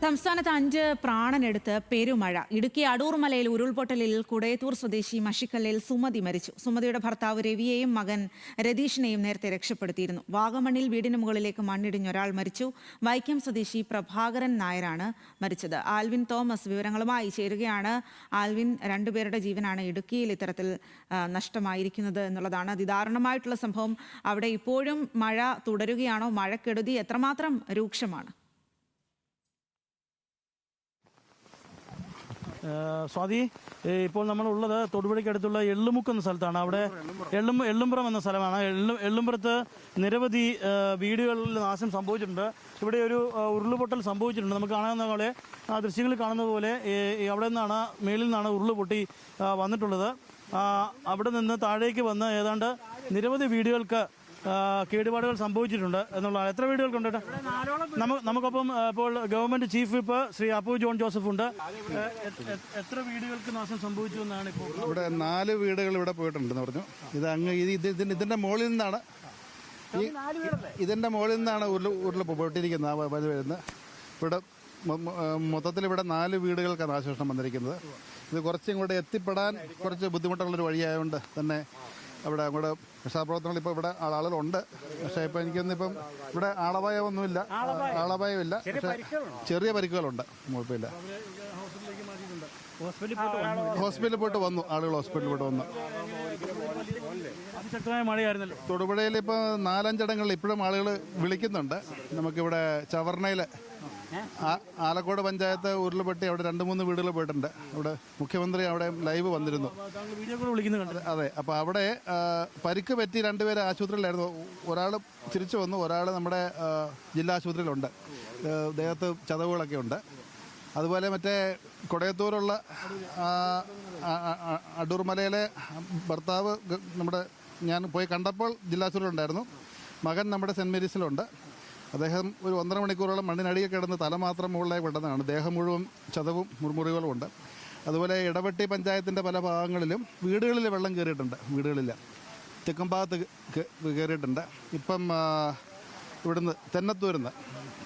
സംസ്ഥാനത്ത് 5 പ്രാണനെടുത്ത് പെരുമഴ. ഇടുക്കി അടൂർമലയിൽ ഉരുൾപൊട്ടലിൽ കുടയത്തൂർ സ്വദേശി മഷിക്കല്ലിൽ സുമതി മരിച്ചു. സുമതിയുടെ ഭർത്താവ് രവിയെയും മകൻ രതീഷിനെയും നേരത്തെ രക്ഷപ്പെടുത്തിയിരുന്നു. വാഗമണ്ണിൽ വീടിന് മുകളിലേക്ക് മണ്ണിടിഞ്ഞൊരാൾ മരിച്ചു. വൈക്കം സ്വദേശി പ്രഭാകരൻ നായരാണ് മരിച്ചത്. ആൽവിൻ തോമസ് വിവരങ്ങളുമായി ചേരുകയാണ്. ആൽവിൻ, രണ്ടുപേരുടെ ജീവനാണ് ഇടുക്കിയിൽ ഇത്തരത്തിൽ നഷ്ടമായിരിക്കുന്നത് എന്നുള്ളതാണ് അതിദാരുണമായിട്ടുള്ള സംഭവം. അവിടെ ഇപ്പോഴും മഴ തുടരുകയാണോ? മഴക്കെടുതി എത്രമാത്രം രൂക്ഷമാണ്? സ്വാതി, ഇപ്പോൾ നമ്മളുള്ളത് തൊടുപുഴയ്ക്കടുത്തുള്ള എള്ളുമുക്ക് എന്ന സ്ഥലത്താണ്. അവിടെ എള്ളുംപുറം എന്ന സ്ഥലമാണ്. എള്ളുംപുറത്ത് നിരവധി വീടുകളിൽ നാശം സംഭവിച്ചിട്ടുണ്ട്. ഇവിടെ ഒരു ഉരുളുപൊട്ടൽ സംഭവിച്ചിട്ടുണ്ട്. നമുക്ക് കാണാവുന്ന പോലെ ദൃശ്യങ്ങളിൽ കാണുന്നത് പോലെ അവിടെ നിന്നാണ്, മേളിൽ നിന്നാണ് ഉരുളുപൊട്ടി വന്നിട്ടുള്ളത്. അവിടെ നിന്ന് താഴേക്ക് വന്ന് ഏതാണ്ട് നിരവധി വീടുകൾക്ക് കേടുപാടുകൾ സംഭവിച്ചിട്ടുണ്ട് എന്നുള്ളതാണ്. എത്ര വീടുകൾക്കുണ്ട്? നമുക്കൊപ്പം ഇപ്പോൾ government chief whip Shri Appu John Joseph ഉണ്ട്. എത്ര വീടുകൾക്ക് നാശം സംഭവിച്ചു എന്നാണ് ഇപ്പോൾ? ഇവിടെ 4 വീടുകൾ ഇവിടെ പോയിട്ടുണ്ടെന്ന് പറഞ്ഞു. ഇതിന്റെ മുകളിൽ നിന്നാണ് ഉരുള് പൊട്ടിയിരിക്കുന്നത്. വരുന്നത് ഇവിടെ മൊത്തത്തിൽ ഇവിടെ 4 വീടുകൾക്കാണ് നാശനഷ്ടം വന്നിരിക്കുന്നത്. ഇത് കുറച്ചും കൂടെ എത്തിപ്പെടാൻ കുറച്ച് ബുദ്ധിമുട്ടുള്ളൊരു വഴിയായതുകൊണ്ട് തന്നെ അവിടെ അങ്ങോട്ട് രക്ഷാപ്രവർത്തനങ്ങൾ ഇപ്പോൾ ഇവിടെ ആളുകളുണ്ട്. പക്ഷേ ഇപ്പം എനിക്കൊന്നും ഇപ്പം ഇവിടെ ആളപായമൊന്നുമില്ല, ആളപായമില്ല. പക്ഷേ ചെറിയ പരിക്കുകളുണ്ട്, കുഴപ്പമില്ല. ഹോസ്പിറ്റലിൽ പോയിട്ട് വന്നു, ആളുകൾ ഹോസ്പിറ്റലിൽ പോയിട്ട് വന്നു. അതിശക്തമായ മഴയായിരുന്നല്ലോ തൊടുപുഴയിൽ ഇപ്പോൾ 4-5 ഇടങ്ങളിൽ ഇപ്പോഴും ആളുകൾ വിളിക്കുന്നുണ്ട്. നമുക്കിവിടെ ചവർണയിൽ ആലക്കോട് പഞ്ചായത്ത് ഉരുൾപൊട്ടി അവിടെ 2-3 വീടുകൾ പോയിട്ടുണ്ട്. അവിടെ മുഖ്യമന്ത്രി അവിടെ ലൈവ് വന്നിരുന്നു. അതെ, അപ്പോൾ അവിടെ പരിക്ക് പറ്റി 2 പേര് ആശുപത്രിയിലായിരുന്നു. ഒരാൾ തിരിച്ചു വന്നു, ഒരാൾ നമ്മുടെ ജില്ലാ ആശുപത്രിയിലുണ്ട്. ദേഹത്ത് ചതവുകളൊക്കെ ഉണ്ട്. അതുപോലെ മറ്റേ കൊടയത്തൂരുള്ള അടൂർമലയിലെ ഭർത്താവ് ഞാൻ പോയി കണ്ടപ്പോൾ ജില്ലാ ആശുപത്രിയിലുണ്ടായിരുന്നു. മകൻ നമ്മുടെ സെൻറ് മേരീസിലുണ്ട്. അദ്ദേഹം ഒരു 1.5 മണിക്കൂറോളം മണ്ണിനടിയിൽ കിടന്ന് തല മാത്രം മുകളിലായി പെട്ടതാണ്. ദേഹം മുഴുവൻ ചതവും മുറിവുകളും ഉണ്ട്. അതുപോലെ ഇടവെട്ടി പഞ്ചായത്തിൻ്റെ പല ഭാഗങ്ങളിലും വീടുകളിൽ വെള്ളം കയറിയിട്ടുണ്ട്. വീടുകളിൽ തെക്കും ഭാഗത്ത് കയറിയിട്ടുണ്ട്. ഇപ്പം ഇവിടുന്ന് തെന്നത്തൂരിന്ന്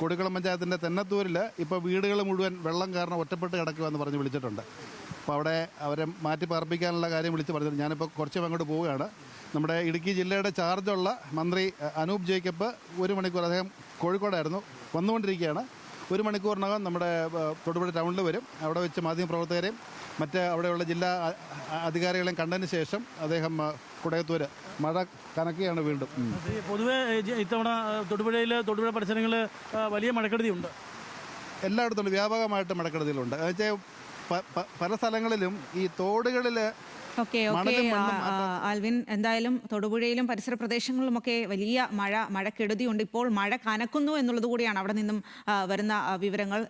കൊടിക്കുളം പഞ്ചായത്തിൻ്റെ തെന്നത്തൂരിൽ ഇപ്പോൾ വീടുകൾ മുഴുവൻ വെള്ളം കാരണം ഒറ്റപ്പെട്ട് കിടക്കുമെന്ന് പറഞ്ഞ് വിളിച്ചിട്ടുണ്ട്. അപ്പോൾ അവിടെ അവരെ മാറ്റി പാർപ്പിക്കാനുള്ള കാര്യം വിളിച്ച് പറഞ്ഞിട്ട് ഞാനിപ്പോൾ കുറച്ച് അങ്ങോട്ട് പോവുകയാണ്. നമ്മുടെ ഇടുക്കി ജില്ലയുടെ ചാർജുള്ള മന്ത്രി അനൂപ് ജേക്കബ് 1 മണിക്കൂർ, അദ്ദേഹം കോഴിക്കോടായിരുന്നു, വന്നുകൊണ്ടിരിക്കുകയാണ്. 1 മണിക്കൂറിനകം നമ്മുടെ തൊടുപുഴ ടൗണിൽ വരും. അവിടെ വെച്ച് മാധ്യമപ്രവർത്തകരെയും മറ്റ് അവിടെയുള്ള ജില്ലാ അധികാരികളെയും കണ്ടതിന് ശേഷം അദ്ദേഹം കുടയത്തൂർ മഴ കനക്കുകയാണ് വീണ്ടും. പൊതുവെ ഇത്തവണ തൊടുപുഴ പരിസരങ്ങളിൽ വലിയ മഴക്കെടുതിയുണ്ട്. എല്ലായിടത്തും വ്യാപകമായിട്ട് മഴക്കെടുതികളുണ്ട്. എന്നുവെച്ചാൽ പല സ്ഥലങ്ങളിലും ഈ തോടുകളിൽ ആൽവിൻ, എന്തായാലും തൊടുപുഴയിലും പരിസര പ്രദേശങ്ങളിലുമൊക്കെ വലിയ മഴക്കെടുതിയുണ്ട്. ഇപ്പോൾ മഴ കനക്കുന്നു എന്നുള്ളത് കൂടിയാണ് അവിടെ നിന്നും വരുന്ന വിവരങ്ങൾ.